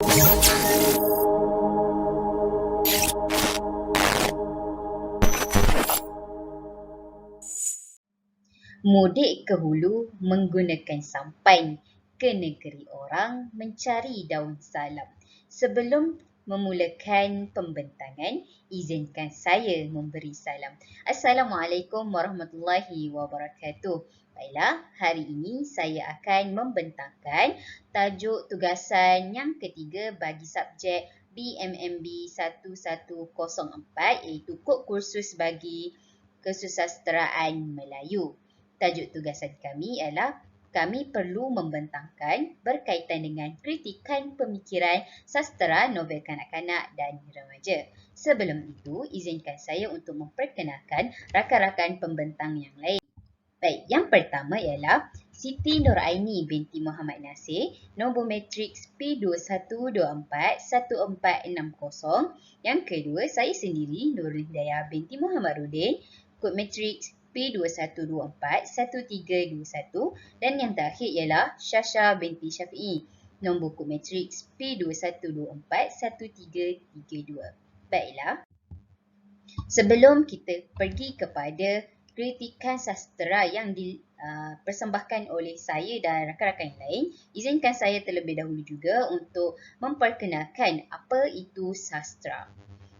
Mudik ke hulu menggunakan sampan ke negeri orang mencari daun salam. Sebelum memulakan pembentangan, izinkan saya memberi salam. Assalamualaikum warahmatullahi wabarakatuh. Baiklah, hari ini saya akan membentangkan tajuk tugasan yang ketiga bagi subjek BMMB 1104 iaitu kod kursus bagi kesusasteraan Melayu. Tajuk tugasan kami ialah kami perlu membentangkan berkaitan dengan kritikan pemikiran sastera novel kanak-kanak dan remaja. Sebelum itu, izinkan saya untuk memperkenalkan rakan-rakan pembentang yang lain. Baik, yang pertama ialah Siti Nuraini binti Muhammad Nasir, nombor matriks P21241460. Yang kedua, saya sendiri Nurul Hidayah binti Muhammad Rudin, kod matriks P21241321. Dan yang terakhir ialah Syasha binti Syafi'i, nombor kod matriks P21241332. Baiklah, sebelum kita pergi kepada kritikan sastera yang dipersembahkan oleh saya dan rakan-rakan yang lain, izinkan saya terlebih dahulu juga untuk memperkenalkan apa itu sastera.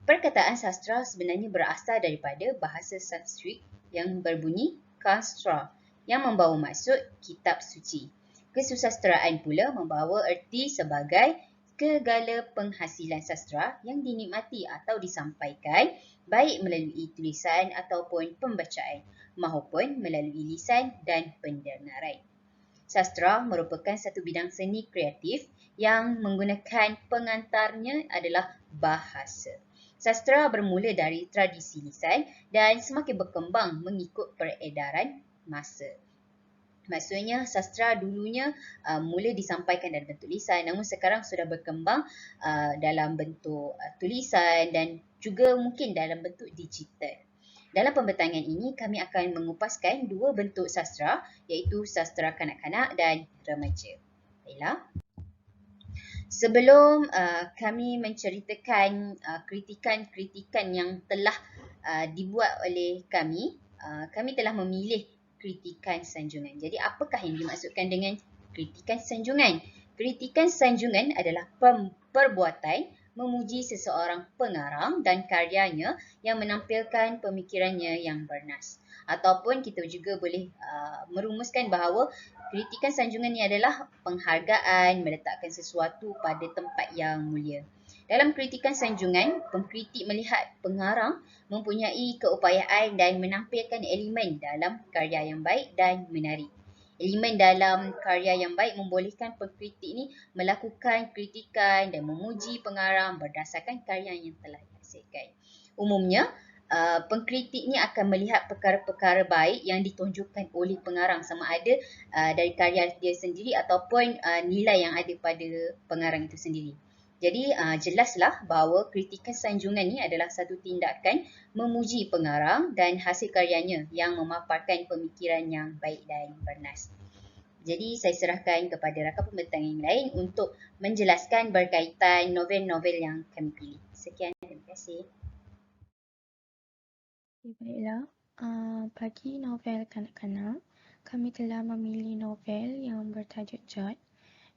Perkataan sastera sebenarnya berasal daripada bahasa Sanskrit yang berbunyi kastra, yang membawa maksud kitab suci. Kesusasteraan pula membawa erti sebagai segala penghasilan sastera yang dinikmati atau disampaikan baik melalui tulisan ataupun pembacaan maupun melalui lisan dan pendengaran. Sastera merupakan satu bidang seni kreatif yang menggunakan pengantarnya adalah bahasa. Sastera bermula dari tradisi lisan dan semakin berkembang mengikut peredaran masa. Maksudnya sastera dulunya mula disampaikan dalam bentuk lisan, namun sekarang sudah berkembang dalam bentuk tulisan dan juga mungkin dalam bentuk digital. Dalam pembentangan ini kami akan mengupaskan dua bentuk sastera, iaitu sastera kanak-kanak dan remaja. Baiklah. Sebelum kami menceritakan kritikan-kritikan yang telah dibuat oleh kami, kami telah memilih kritikan sanjungan. Jadi apakah yang dimaksudkan dengan kritikan sanjungan? Kritikan sanjungan adalah perbuatan memuji seseorang pengarang dan karyanya yang menampilkan pemikirannya yang bernas. Ataupun kita juga boleh merumuskan bahawa kritikan sanjungan ini adalah penghargaan, meletakkan sesuatu pada tempat yang mulia. Dalam kritikan sanjungan, pengkritik melihat pengarang mempunyai keupayaan dan menampilkan elemen dalam karya yang baik dan menarik. Elemen dalam karya yang baik membolehkan pengkritik ini melakukan kritikan dan memuji pengarang berdasarkan karya yang telah dihasilkan. Umumnya, pengkritik ni akan melihat perkara-perkara baik yang ditunjukkan oleh pengarang, sama ada dari karya dia sendiri ataupun nilai yang ada pada pengarang itu sendiri. Jadi jelaslah bahawa kritikan sanjungan ni adalah satu tindakan memuji pengarang dan hasil karyanya yang memaparkan pemikiran yang baik dan bernas. Jadi saya serahkan kepada rakan pembentang yang lain untuk menjelaskan berkaitan novel-novel yang kami pilih. Sekian, terima kasih. Baiklah, bagi novel kanak-kanak, kami telah memilih novel yang bertajuk Jod,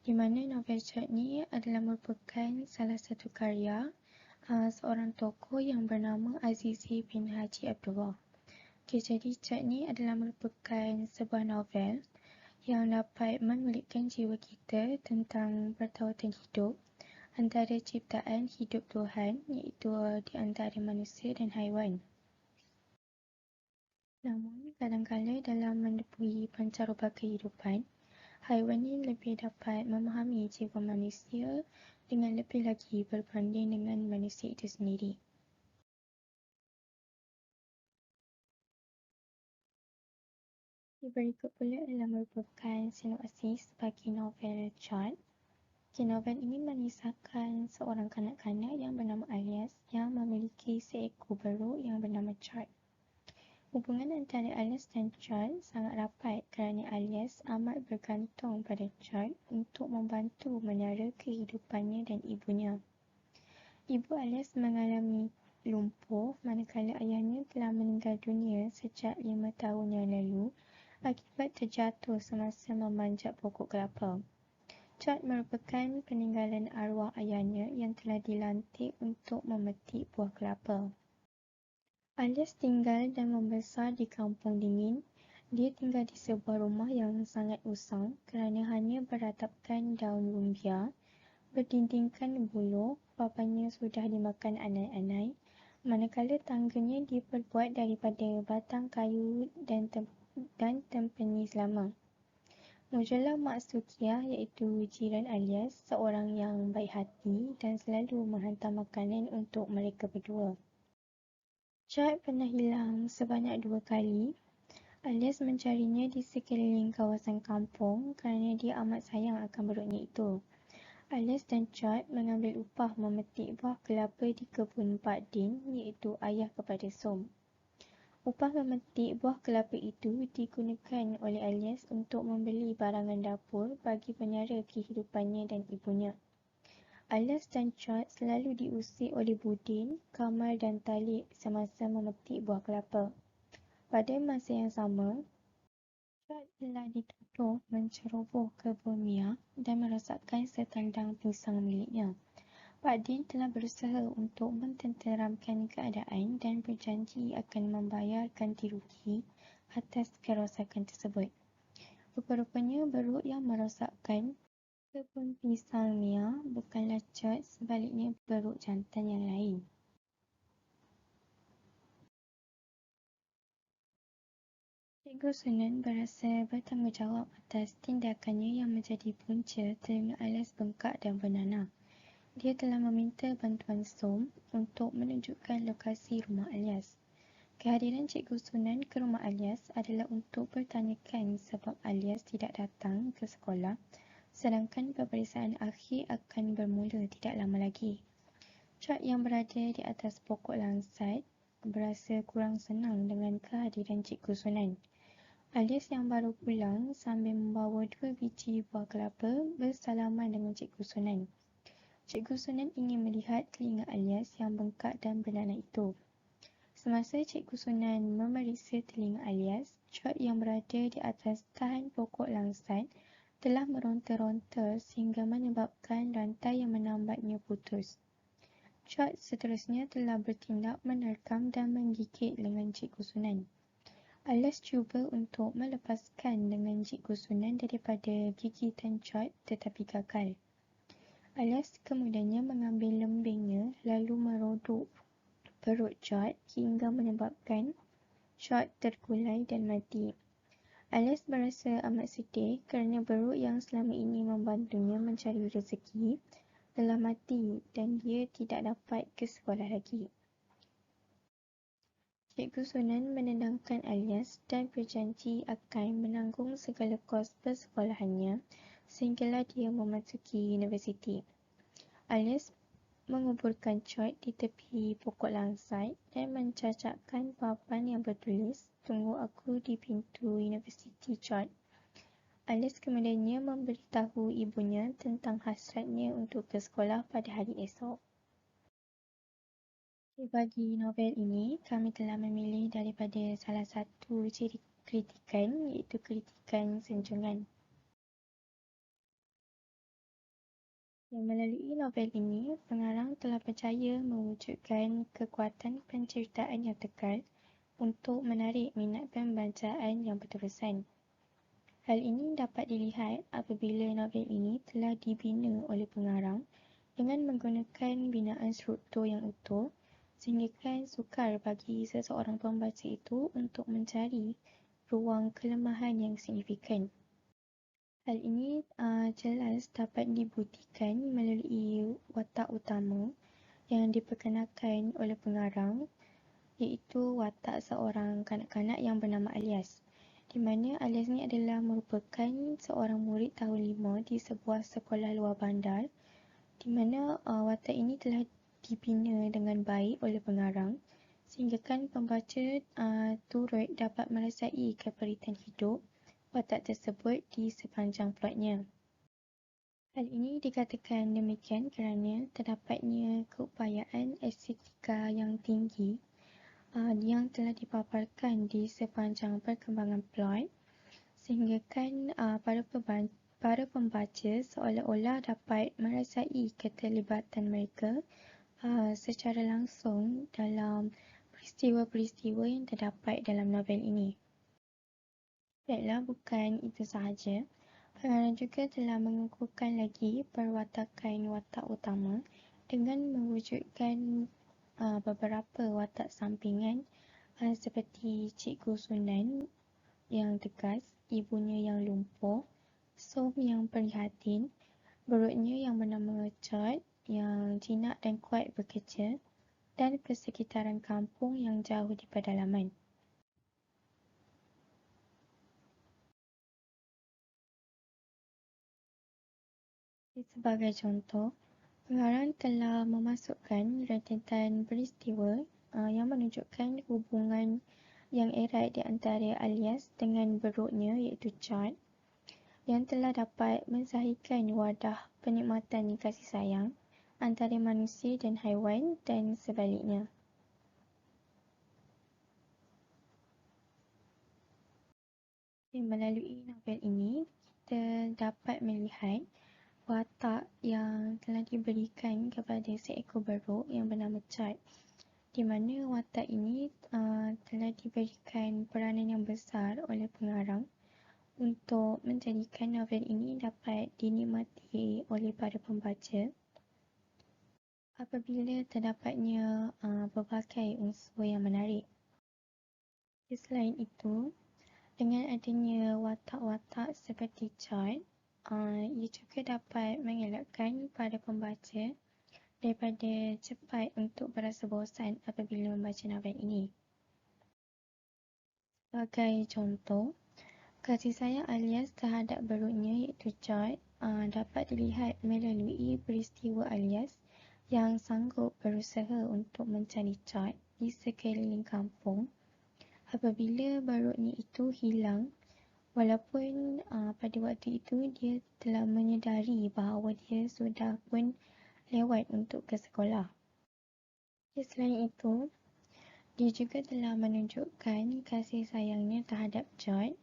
di mana novel Jod ni adalah merupakan salah satu karya seorang tokoh yang bernama Azizi bin Haji Abdullah. Okay, jadi Jod ni adalah merupakan sebuah novel yang dapat menyulitkan jiwa kita tentang bertautan hidup antara ciptaan hidup Tuhan, iaitu di antara manusia dan haiwan. Namun, kadang-kadang dalam menempuhi pancaroba kehidupan, haiwan ini lebih dapat memahami jiwa manusia dengan lebih lagi berbanding dengan manusia itu sendiri. Berikut pula adalah merupakan sinopsis bagi novel Jod. Novel ini mengisahkan seorang kanak-kanak yang bernama Alias yang memiliki seekor beruk yang bernama Jod. Hubungan antara Alias dan Chad sangat rapat kerana Alias amat bergantung pada Chad untuk membantu menara kehidupannya dan ibunya. Ibu Alias mengalami lumpuh manakala ayahnya telah meninggal dunia sejak 5 tahun yang lalu akibat terjatuh semasa memanjat pokok kelapa. Chad merupakan peninggalan arwah ayahnya yang telah dilantik untuk memetik buah kelapa. Alias tinggal dan membesar di kampung dingin. Dia tinggal di sebuah rumah yang sangat usang kerana hanya beratapkan daun rumbia, berdindingkan buluh, papannya sudah dimakan anai-anai, manakala tangganya diperbuat daripada batang kayu dan tempeni lama. Mujallah Mak Sukiah iaitu jiran Alias, seorang yang baik hati dan selalu menghantar makanan untuk mereka berdua. Chad pernah hilang sebanyak 2 kali. Alias mencarinya di sekeliling kawasan kampung kerana dia amat sayang akan beruknya itu. Alias dan Chad mengambil upah memetik buah kelapa di kebun Pak Din iaitu ayah kepada Som. Upah memetik buah kelapa itu digunakan oleh Alias untuk membeli barangan dapur bagi penjara kehidupannya dan ibunya. Alias dan Chad selalu diusik oleh Budin, Kamal dan Talib semasa memetik buah kelapa. Pada masa yang sama, Chad telah dituduh menceroboh kebun Mia dan merosakkan setandang pisang miliknya. Pak Din telah berusaha untuk mententeramkan keadaan dan berjanji akan membayar ganti rugi atas kerosakan tersebut. Rupa-rupanya beruk yang merosakkan kebun pisang Mia bukanlah Chad, sebaliknya beruk jantan yang lain. Cikgu Sunan berasa bertanggungjawab atas tindakannya yang menjadi punca telinga Alias bengkak dan bernanah. Dia telah meminta bantuan Som untuk menunjukkan lokasi rumah Alias. Kehadiran Cikgu Sunan ke rumah Alias adalah untuk bertanyakan sebab Alias tidak datang ke sekolah, sedangkan peperiksaan akhir akan bermula tidak lama lagi. Chad yang berada di atas pokok langsat berasa kurang senang dengan kehadiran Cikgu Sunan. Alias yang baru pulang sambil membawa 2 biji buah kelapa bersalaman dengan Cikgu Sunan. Cikgu Sunan ingin melihat telinga Alias yang bengkak dan bernanah itu. Semasa Cikgu Sunan memeriksa telinga Alias, Chad yang berada di atas tahan pokok langsat telah meronta-ronta sehingga menyebabkan rantai yang menambatnya putus. Chad seterusnya telah bertindak menerkam dan menggigit lengan Cikgu Sunan. Alias cuba untuk melepaskan dengan Cikgu Sunan daripada gigitan Chad tetapi gagal. Alias kemudiannya mengambil lembingnya lalu merodok perut Chad hingga menyebabkan Chad terkulai dan mati. Alias berasa amat sedih kerana beruk yang selama ini membantunya mencari rezeki telah mati dan dia tidak dapat ke sekolah lagi. Cikgu Sunan menenangkan Alias dan berjanji akan menanggung segala kos persekolahannya sehinggalah dia memasuki universiti. Alias menguburkan Chad di tepi pokok langsat dan mencacapkan papan yang bertulis, "Tunggu aku di pintu Universiti Chad." Alias kemudiannya memberitahu ibunya tentang hasratnya untuk ke sekolah pada hari esok. Bagi novel ini, kami telah memilih daripada salah satu ciri kritikan iaitu kritikan sanjungan. Melalui novel ini, pengarang telah berjaya mewujudkan kekuatan penceritaan yang tekal untuk menarik minat pembacaan yang berterusan. Hal ini dapat dilihat apabila novel ini telah dibina oleh pengarang dengan menggunakan binaan struktur yang utuh sehingga sukar bagi seseorang pembaca itu untuk mencari ruang kelemahan yang signifikan. Hal ini jelas dapat dibuktikan melalui watak utama yang diperkenalkan oleh pengarang iaitu watak seorang kanak-kanak yang bernama Alias, di mana Alias ni adalah merupakan seorang murid tahun 5 di sebuah sekolah luar bandar, di mana watak ini telah dibina dengan baik oleh pengarang sehinggakan pembaca turut dapat merasai keperitan hidup watak tersebut di sepanjang plotnya. Hal ini dikatakan demikian kerana terdapatnya keupayaan estetika yang tinggi yang telah dipaparkan di sepanjang perkembangan plot, sehinggakan para pembaca seolah-olah dapat merasai keterlibatan mereka secara langsung dalam peristiwa-peristiwa yang terdapat dalam novel ini. Baiklah, bukan itu sahaja. Pengarang juga telah mengukuhkan lagi perwatakan watak utama dengan mewujudkan beberapa watak sampingan seperti Cikgu Sunan yang tegas, ibunya yang lumpuh, Som yang prihatin, beruknya yang bernama Chot yang jinak dan kuat bekerja, dan persekitaran kampung yang jauh di pedalaman. Sebagai contoh, pengarang telah memasukkan rentetan peristiwa yang menunjukkan hubungan yang erat di antara Alias dengan beruknya iaitu Chot yang telah dapat mensahikan wadah penikmatan kasih sayang antara manusia dan haiwan dan sebaliknya. Melalui novel ini, kita dapat melihat watak yang telah diberikan kepada seekor beruk yang bernama Chot, di mana watak ini telah diberikan peranan yang besar oleh pengarang untuk menjadikan novel ini dapat dinikmati oleh para pembaca apabila terdapatnya berbagai unsur yang menarik. Selain itu, dengan adanya watak-watak seperti Chot, ia juga dapat mengelakkan para pembaca daripada cepat untuk berasa bosan apabila membaca novel ini. Sebagai contoh, kasih sayang Alias terhadap beruknya iaitu Chot dapat dilihat melalui peristiwa Alias yang sanggup berusaha untuk mencari Chot di sekeliling kampung apabila beruknya itu hilang. Walaupun pada waktu itu dia telah menyedari bahawa dia sudah pun lewat untuk ke sekolah. Selain itu, dia juga telah menunjukkan kasih sayangnya terhadap Chot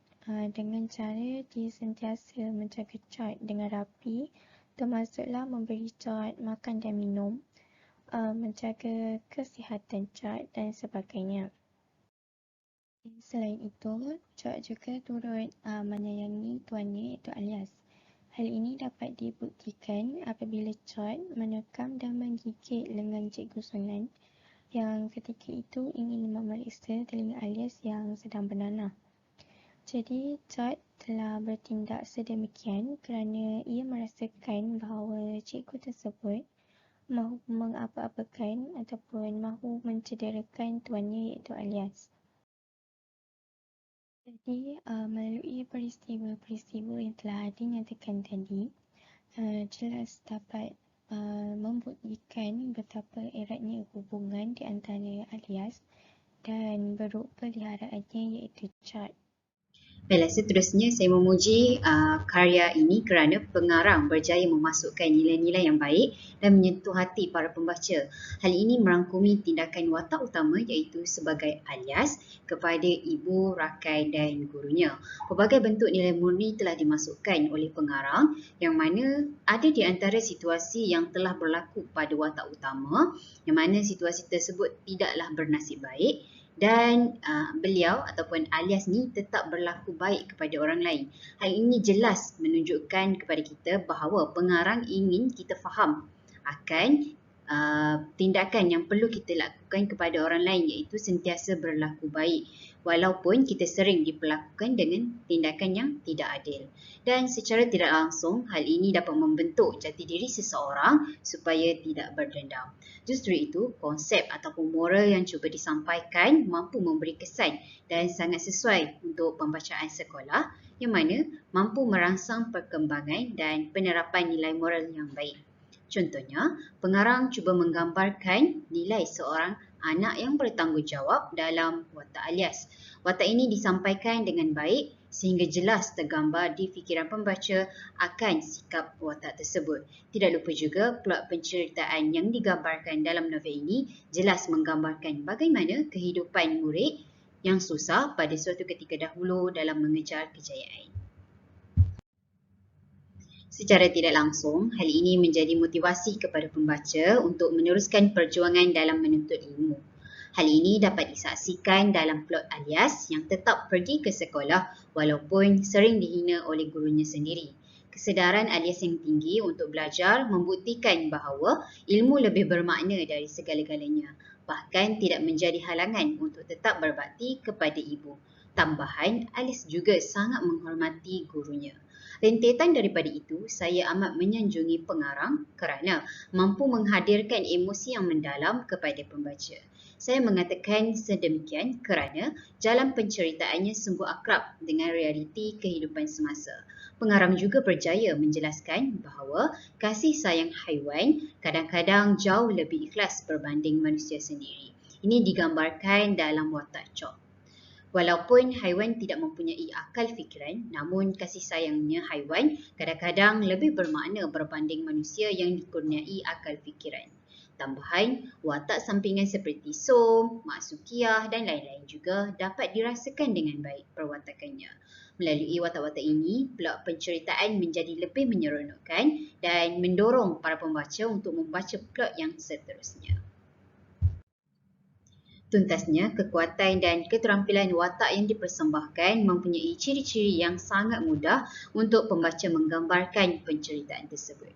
dengan cara dia sentiasa menjaga Chot dengan rapi, termasuklah memberi Chot makan dan minum, menjaga kesihatan Chot dan sebagainya. Selain itu, Chot juga turut menyayangi tuannya iaitu Alias. Hal ini dapat dibuktikan apabila Chot menekam dan menggigit lengan Cikgu Sunan yang ketika itu ingin memeriksa telinga Alias yang sedang bernanah. Jadi, Chot telah bertindak sedemikian kerana ia merasakan bahawa cikgu tersebut mahu mengapa-apakan ataupun mahu mencederakan tuannya iaitu Alias. Jadi, melalui peristiwa-peristiwa yang telah dinyatakan tadi, jelas dapat membuktikan betapa eratnya hubungan di antara Alias dan beruk peliharaannya iaitu Chot. Baiklah, seterusnya saya memuji karya ini kerana pengarang berjaya memasukkan nilai-nilai yang baik dan menyentuh hati para pembaca. Hal ini merangkumi tindakan watak utama iaitu sebagai Alias kepada ibu, rakan dan gurunya. Pelbagai bentuk nilai murni telah dimasukkan oleh pengarang yang mana ada di antara situasi yang telah berlaku pada watak utama yang mana situasi tersebut tidaklah bernasib baik dan beliau ataupun Alias ni tetap berlaku baik kepada orang lain. Hal ini jelas menunjukkan kepada kita bahawa pengarang ingin kita faham akan tindakan yang perlu kita lakukan kepada orang lain iaitu sentiasa berlaku baik walaupun kita sering diperlakukan dengan tindakan yang tidak adil. Dan secara tidak langsung hal ini dapat membentuk jati diri seseorang supaya tidak berdendam. Justru itu, konsep ataupun moral yang cuba disampaikan mampu memberi kesan dan sangat sesuai untuk pembacaan sekolah yang mana mampu merangsang perkembangan dan penerapan nilai moral yang baik. Contohnya, pengarang cuba menggambarkan nilai seorang anak yang bertanggungjawab dalam watak alias. Watak ini disampaikan dengan baik sehingga jelas tergambar di fikiran pembaca akan sikap watak tersebut. Tidak lupa juga plot penceritaan yang digambarkan dalam novel ini jelas menggambarkan bagaimana kehidupan murid yang susah pada suatu ketika dahulu dalam mengejar kejayaan. Secara tidak langsung, hal ini menjadi motivasi kepada pembaca untuk meneruskan perjuangan dalam menuntut ilmu. Hal ini dapat disaksikan dalam plot alias yang tetap pergi ke sekolah walaupun sering dihina oleh gurunya sendiri. Kesedaran alias yang tinggi untuk belajar membuktikan bahawa ilmu lebih bermakna dari segala-galanya, bahkan tidak menjadi halangan untuk tetap berbakti kepada ibu. Tambahan, alias juga sangat menghormati gurunya. Rentetan daripada itu, saya amat menyanjungi pengarang kerana mampu menghadirkan emosi yang mendalam kepada pembaca. Saya mengatakan sedemikian kerana jalan penceritaannya sungguh akrab dengan realiti kehidupan semasa. Pengarang juga berjaya menjelaskan bahawa kasih sayang haiwan kadang-kadang jauh lebih ikhlas berbanding manusia sendiri. Ini digambarkan dalam watak Chop. Walaupun haiwan tidak mempunyai akal fikiran, namun kasih sayangnya haiwan kadang-kadang lebih bermakna berbanding manusia yang dikurniai akal fikiran. Tambahan, watak sampingan seperti Som, Mak Sukiah dan lain-lain juga dapat dirasakan dengan baik perwatakannya. Melalui watak-watak ini, plot penceritaan menjadi lebih menyeronokkan dan mendorong para pembaca untuk membaca plot yang seterusnya. Tuntasnya, kekuatan dan keterampilan watak yang dipersembahkan mempunyai ciri-ciri yang sangat mudah untuk pembaca menggambarkan penceritaan tersebut.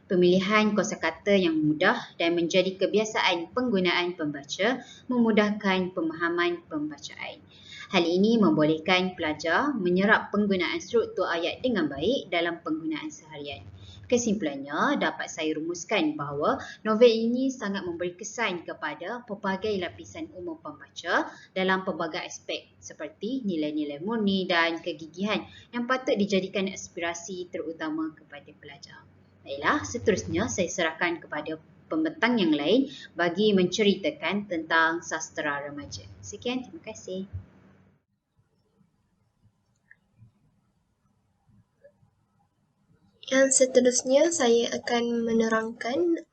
Pemilihan kosakata yang mudah dan menjadi kebiasaan penggunaan pembaca memudahkan pemahaman pembacaan. Hal ini membolehkan pelajar menyerap penggunaan struktur ayat dengan baik dalam penggunaan seharian. Kesimpulannya, dapat saya rumuskan bahawa novel ini sangat memberi kesan kepada pelbagai lapisan umum pembaca dalam pelbagai aspek seperti nilai-nilai murni dan kegigihan yang patut dijadikan aspirasi terutama kepada pelajar. Baiklah, seterusnya saya serahkan kepada pembentang yang lain bagi menceritakan tentang sastera remaja. Sekian, terima kasih. Yang seterusnya saya akan menerangkan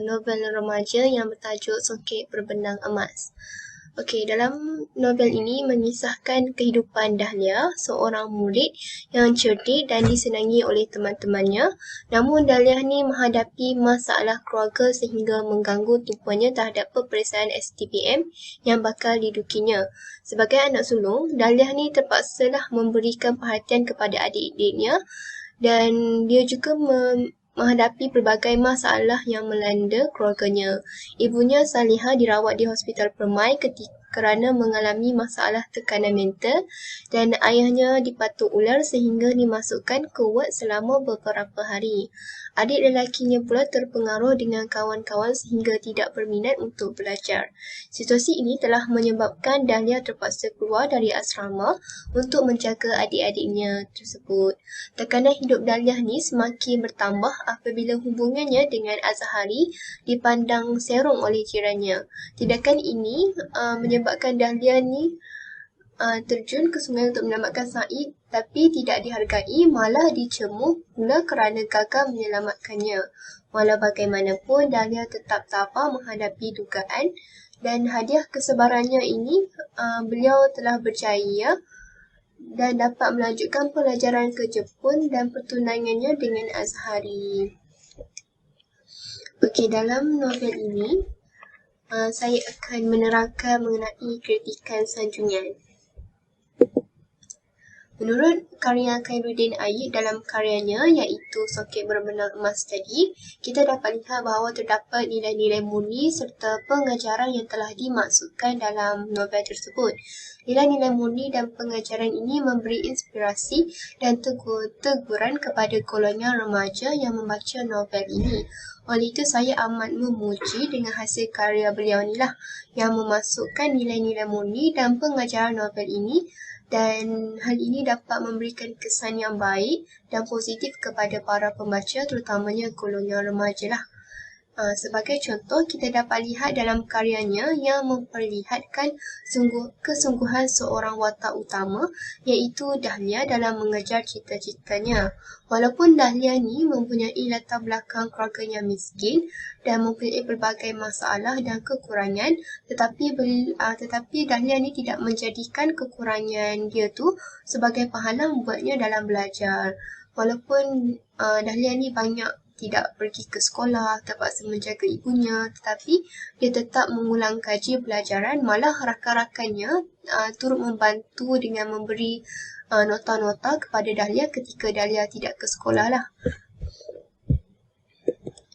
novel remaja yang bertajuk Songket Berbenang Emas. Okey, dalam novel ini mengisahkan kehidupan Dahlia, seorang murid yang cerdik dan disenangi oleh teman-temannya. Namun Dahlia ni menghadapi masalah keluarga sehingga mengganggu tumpuannya terhadap peperiksaan STPM yang bakal didudukinya. Sebagai anak sulung, Dahlia ni terpaksalah memberikan perhatian kepada adik-adiknya dan dia juga menghadapi pelbagai masalah yang melanda keluarganya. Ibunya Saliha dirawat di Hospital Permai kerana mengalami masalah tekanan mental dan ayahnya dipatuk ular sehingga dimasukkan ke ward selama beberapa hari. Adik lelakinya pula terpengaruh dengan kawan-kawan sehingga tidak berminat untuk belajar. Situasi ini telah menyebabkan Dahlia terpaksa keluar dari asrama untuk menjaga adik-adiknya tersebut. Tekanan hidup Dahlia ni semakin bertambah apabila hubungannya dengan Azhari dipandang serong oleh jirannya. Tindakan ini menyebabkan Dahlia ni terjun ke sungai untuk menyelamatkan Said tapi tidak dihargai, malah dicemooh pula kerana gagal menyelamatkannya. Walau bagaimanapun, Dahlia tetap tabah menghadapi dugaan dan hadiah kesabarannya ini beliau telah berjaya dan dapat melanjutkan pelajaran ke Jepun dan pertunangannya dengan Azhari. Okey, dalam novel ini saya akan menerangkan mengenai kritikan sanjungan. Menurut karya Khairuddin Aid dalam karyanya iaitu Songket Berbenang Emas tadi, kita dapat lihat bahawa terdapat nilai-nilai murni serta pengajaran yang telah dimaksudkan dalam novel tersebut. Nilai-nilai murni dan pengajaran ini memberi inspirasi dan teguran kepada golongan remaja yang membaca novel ini. Oleh itu saya amat memuji dengan hasil karya beliau inilah yang memasukkan nilai-nilai murni dan pengajaran novel ini, dan hal ini dapat memberikan kesan yang baik dan positif kepada para pembaca terutamanya golongan remaja lah. Sebagai contoh, kita dapat lihat dalam karyanya yang memperlihatkan kesungguhan seorang watak utama, iaitu Dahlia dalam mengejar cita-citanya. Walaupun Dahlia ni mempunyai latar belakang keluarganya miskin dan mempunyai berbagai masalah dan kekurangan, tetapi Dahlia ni tidak menjadikan kekurangan dia tu sebagai penghalang buatnya dalam belajar. Walaupun Dahlia ni banyak tidak pergi ke sekolah, terpaksa menjaga ibunya, tetapi dia tetap mengulang kaji pelajaran, malah rakan-rakannya turut membantu dengan memberi nota-nota kepada Dahlia ketika Dahlia tidak ke sekolah lah.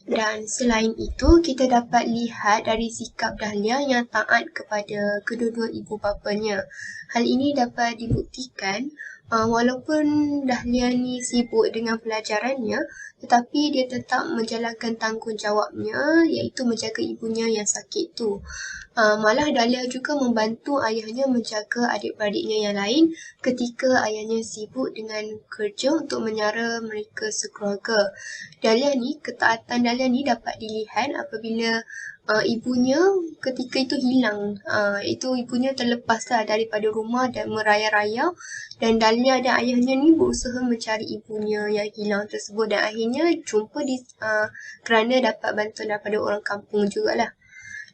Dan selain itu, kita dapat lihat dari sikap Dahlia yang taat kepada kedua-dua ibu bapanya. Hal ini dapat dibuktikan walaupun Dahlia ni sibuk dengan pelajarannya, tetapi dia tetap menjalankan tanggungjawabnya, iaitu menjaga ibunya yang sakit tu. Malah Dahlia juga membantu ayahnya menjaga adik-beradiknya yang lain ketika ayahnya sibuk dengan kerja untuk menyara mereka sekeluarga. Ketaatan Dahlia ni dapat dilihat apabila ibunya ketika itu hilang. Ibunya terlepaslah daripada rumah dan meraya-raya, dan Dahlia dan ayahnya ni berusaha mencari ibunya yang hilang tersebut, dan akhirnya jumpa kerana dapat bantuan daripada orang kampung jugalah.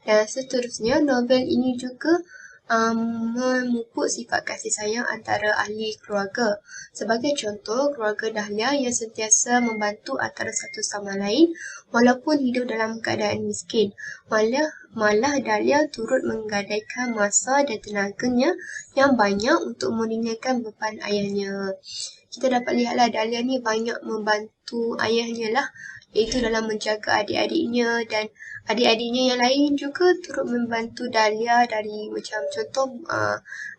Dan seterusnya, novel ini juga memupuk sifat kasih sayang antara ahli keluarga. Sebagai contoh, keluarga Dahlia yang sentiasa membantu antara satu sama lain walaupun hidup dalam keadaan miskin. Malah Dahlia turut menggadaikan masa dan tenaganya yang banyak untuk meringankan beban ayahnya. Kita dapat lihatlah Dahlia ni banyak membantu ayahnya lah, iaitu dalam menjaga adik-adiknya, dan adik-adiknya yang lain juga turut membantu Dahlia dari macam contoh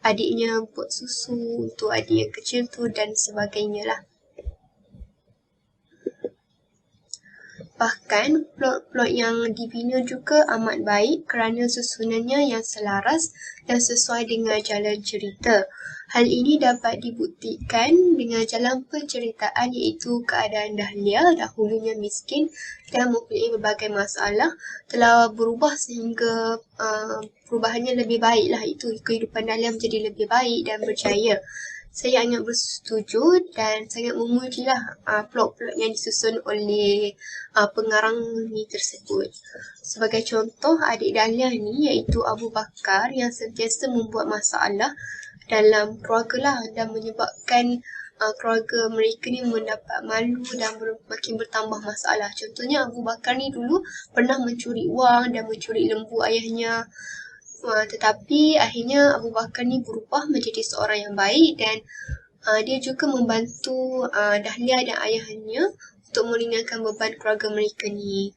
adiknya buat susu untuk adik yang kecil tu dan sebagainya lah. Bahkan plot-plot yang dibina juga amat baik kerana susunannya yang selaras dan sesuai dengan jalan cerita. Hal ini dapat dibuktikan dengan jalan penceritaan, iaitu keadaan Dahlia dahulunya miskin dan mempunyai berbagai masalah telah berubah sehingga perubahannya lebih baik lah. Itu kehidupan Dahlia menjadi lebih baik dan berjaya. Saya sangat bersetuju dan sangat memujilah plot-plot yang disusun oleh pengarang ni tersebut. Sebagai contoh, adik Dahlia ni iaitu Abu Bakar yang sentiasa membuat masalah dalam keluarga lah, dan menyebabkan keluarga mereka ni mendapat malu dan makin bertambah masalah. Contohnya, Abu Bakar ni dulu pernah mencuri wang dan mencuri lembu ayahnya. Tetapi akhirnya Abu Bakar ni berubah menjadi seorang yang baik, dan dia juga membantu Dahlia dan ayahnya untuk meringankan beban keluarga mereka ni.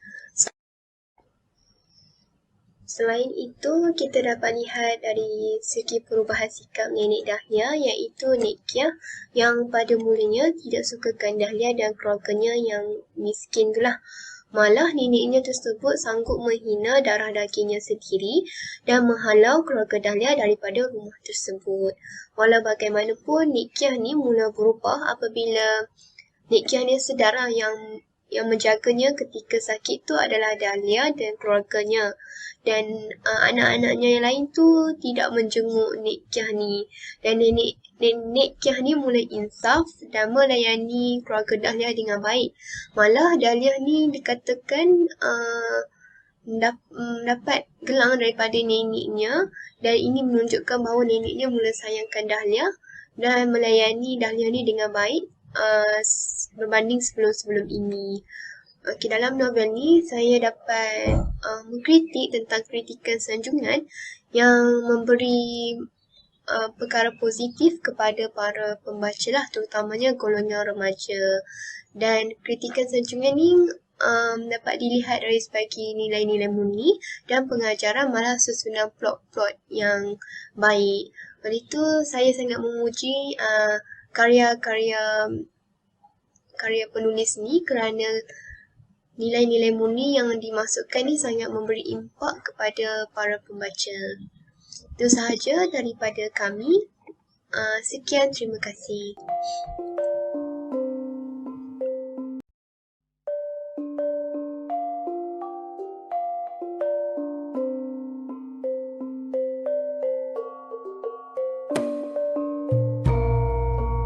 Selain itu, kita dapat lihat dari segi perubahan sikap nenek Dahlia, iaitu Nek Kiah yang pada mulanya tidak sukakan Dahlia dan keluarganya yang miskin itulah. Malah neneknya tersebut sanggup menghina darah dagingnya sendiri dan menghalau keluarga Dahlia daripada rumah tersebut. Walau bagaimanapun, Nek Kiah ni mula berubah apabila Nek Kiah ni sedar yang menjaganya ketika sakit tu adalah Dahlia dan keluarganya, dan anak-anaknya yang lain tu tidak menjenguk Nek Kiah ni, dan Nek Kiah ni mula insaf dan melayani keluarga Dahlia dengan baik. Malah Dahlia ni dikatakan dapat gelang daripada neneknya, dan ini menunjukkan bahawa neneknya mula sayangkan Dahlia dan melayani Dahlia ni dengan baik berbanding sebelum-sebelum ini. Dalam novel ni saya dapat mengkritik tentang kritikan sanjungan yang memberi perkara positif kepada para pembaca lah, terutamanya golongan remaja. Dan kritikan sanjungan ni dapat dilihat dari segi nilai-nilai murni dan pengajaran, malah susunan plot-plot yang baik. Oleh itu, saya sangat memuji karya penulis ni kerana nilai-nilai murni yang dimasukkan ni sangat memberi impak kepada para pembaca. Itu sahaja daripada kami. Sekian, terima kasih.